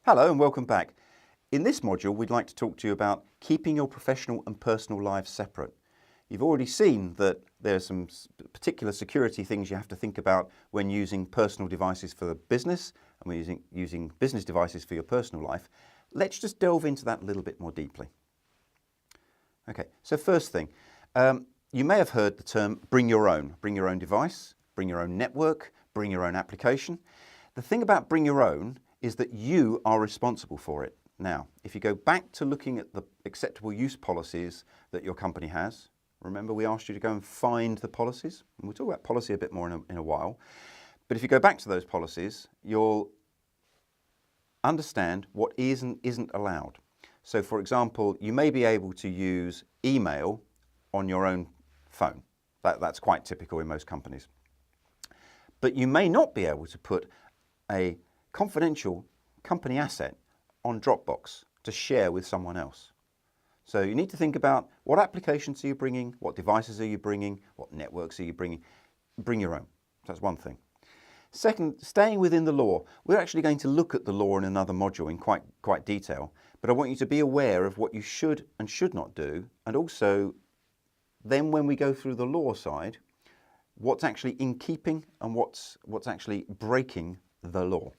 Hello and welcome back. In this module, we'd like to talk to you about keeping your professional and personal lives separate. You've already seen that there are some particular security things you have to think about when using personal devices for the business and when using business devices for your personal life. Let's just delve into that a little bit more deeply. Okay, so first thing, you may have heard the term bring your own device, bring your own network, bring your own application. The thing about bring your own is that you are responsible for it. Now, if you go back to looking at the acceptable use policies that your company has, remember we asked you to go and find the policies, and we'll talk about policy a bit more in a while, but if you go back to those policies, you'll understand what is and isn't allowed. So for example, you may be able to use email on your own phone. That's quite typical in most companies. But you may not be able to put a confidential company asset on Dropbox to share with someone else. So you need to think about what applications are you bringing, what devices are you bringing, what networks are you bringing. Bring your own. That's one thing. Second, staying within the law. We're actually going to look at the law in another module in quite detail, but I want you to be aware of what you should and should not do, and also then when we go through the law side, what's actually in keeping and what's actually breaking the law.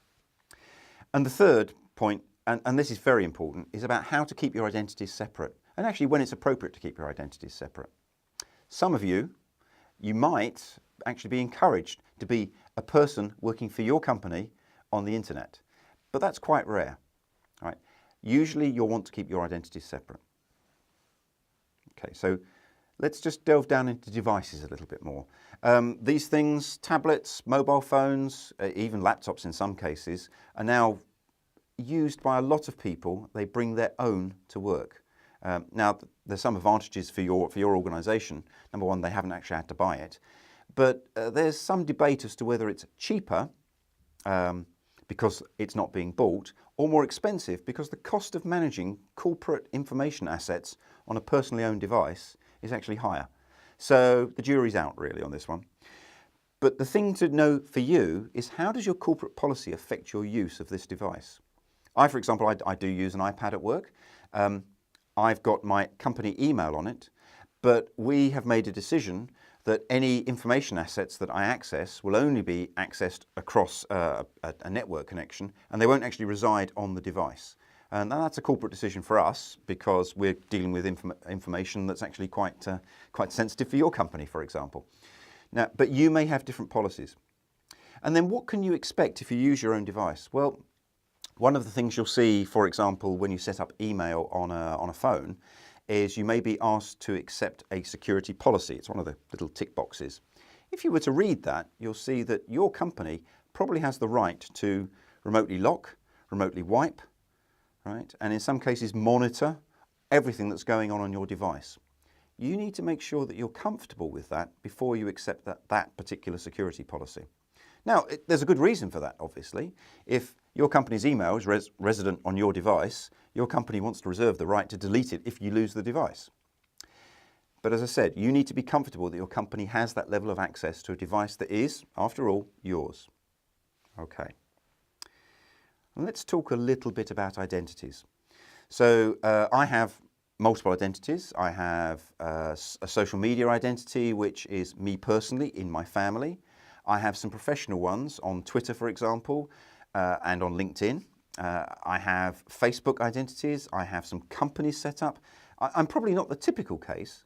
And the third point, and this is very important, is about how to keep your identities separate, and actually when it's appropriate to keep your identities separate. Some of you might actually be encouraged to be a person working for your company on the internet, but that's quite rare. Right? Usually you'll want to keep your identities separate. Okay, so let's just delve down into devices a little bit more. These things, tablets, mobile phones, even laptops in some cases, are now used by a lot of people. They bring their own to work. Now, there's some advantages for your organisation. Number one, they haven't actually had to buy it. But there's some debate as to whether it's cheaper because it's not being bought, or more expensive because the cost of managing corporate information assets on a personally owned device is actually higher. So the jury's out really on this one. But the thing to know for you is, how does your corporate policy affect your use of this device? For example, I do use an iPad at work. I've got my company email on it, but we have made a decision that any information assets that I access will only be accessed across a network connection, and they won't actually reside on the device. And that's a corporate decision for us because we're dealing with information that's actually quite sensitive for your company, for example. Now, but you may have different policies. And then what can you expect if you use your own device? Well, one of the things you'll see, for example, when you set up email on a phone, is you may be asked to accept a security policy. It's one of the little tick boxes. If you were to read that, you'll see that your company probably has the right to remotely lock, remotely wipe, right? And in some cases monitor everything that's going on your device. You need to make sure that you're comfortable with that before you accept that particular security policy. Now, there's a good reason for that, obviously. If your company's email is resident on your device, your company wants to reserve the right to delete it if you lose the device. But as I said, you need to be comfortable that your company has that level of access to a device that is, after all, yours. Okay. And let's talk a little bit about identities. So I have multiple identities. I have a social media identity, which is me personally in my family. I have some professional ones on Twitter, for example, and on LinkedIn. I have Facebook identities. I have some companies set up. I'm probably not the typical case,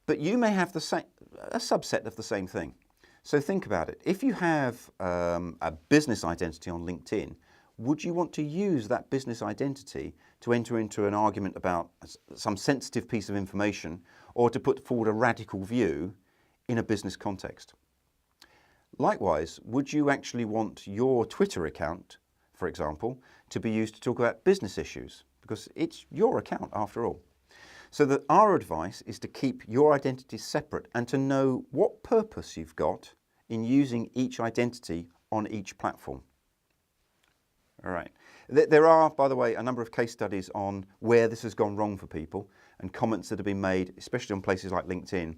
but you may have a subset of the same thing. So think about it. If you have a business identity on LinkedIn, would you want to use that business identity to enter into an argument about some sensitive piece of information, or to put forward a radical view in a business context? Likewise, would you actually want your Twitter account, for example, to be used to talk about business issues? Because it's your account after all. So our advice is to keep your identities separate and to know what purpose you've got in using each identity on each platform. All right. There are, by the way, a number of case studies on where this has gone wrong for people, and comments that have been made, especially on places like LinkedIn,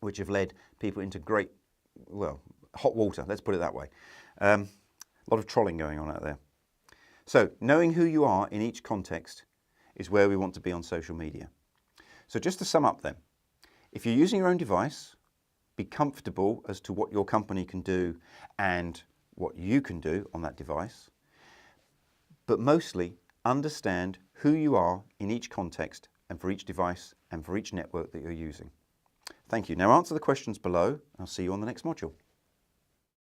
which have led people into great, well, hot water, let's put it that way. A lot of trolling going on out there. So knowing who you are in each context is where we want to be on social media. So just to sum up then, if you're using your own device, be comfortable as to what your company can do and what you can do on that device, but mostly understand who you are in each context and for each device and for each network that you're using. Thank you. Now answer the questions below. I'll see you on the next module.